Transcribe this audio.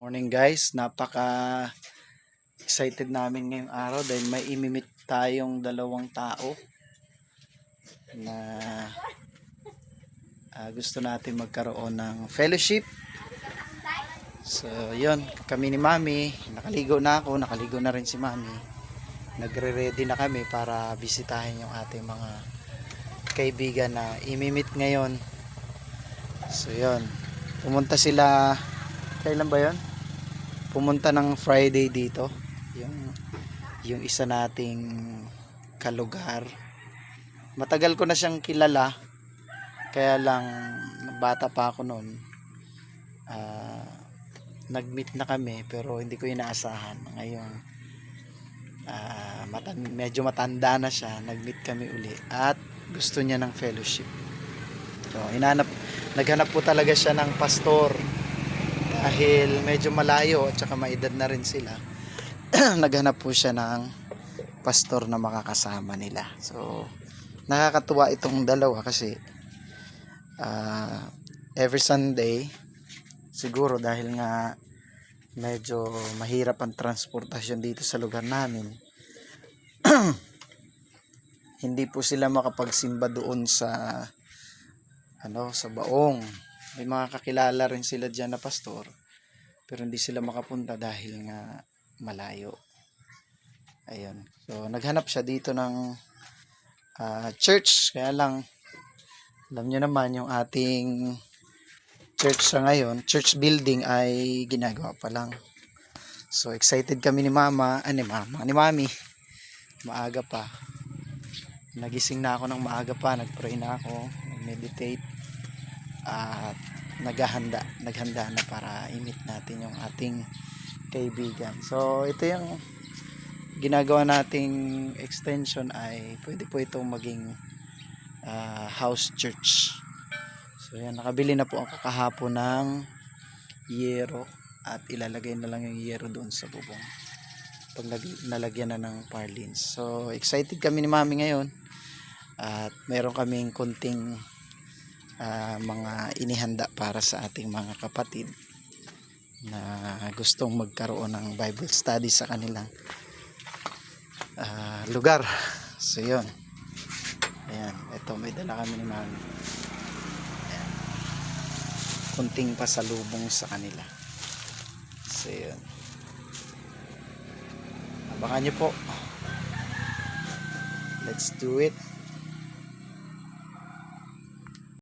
Morning guys, napaka excited namin ngayong araw dahil may imimit tayong dalawang tao na gusto natin magkaroon ng fellowship. So yun, kami ni Mami, nakaligo na ako, nakaligo na rin si Mami. Nagre-ready na kami para bisitahin yung ating mga kaibigan na imimit ngayon. So yun, pumunta sila, kailan ba yun? Pumunta ng Friday dito, yung isa nating kalugar. Matagal ko na siyang kilala, kaya lang bata pa ako noon. Nag-meet na kami pero hindi ko inaasahan. Ngayon medyo matanda na siya, nag-meet kami uli at gusto niya ng fellowship. So naghanap po talaga siya ng pastor dahil medyo malayo at saka maedad na rin sila. Naghanap po siya ng pastor na makakasama nila. So nakakatuwa itong dalawa kasi every Sunday, siguro dahil nga medyo mahirap ang transportasyon dito sa lugar namin, hindi po sila makapagsimba doon sa sa Baong. May mga kakilala rin sila dyan na pastor, pero hindi sila makapunta dahil nga malayo. Ayun. So naghanap siya dito ng church, kaya lang alam nyo naman yung ating church sa ngayon, church building ay ginagawa pa lang. So excited kami ni ni Mami. Maaga pa. Nagising na ako ng maaga pa, nagpray na ako, nag-meditate at naghanda na para i-meet natin yung ating kaibigan. So ito yung ginagawa nating extension, ay pwede po itong maging house church. So yan, nakabili na po ako kahapon ng yero at ilalagay na lang yung yero doon sa bubong pag nalagyan na ng parlins. So excited kami ni Mami ngayon at meron kaming kunting mga inihanda para sa ating mga kapatid na gustong magkaroon ng Bible study sa kanilang lugar. So yun, ayan, ito may dala kami ni Mami. Ayan, kunting pasalubong sa kanila. So yun, abangan nyo po. Let's do it.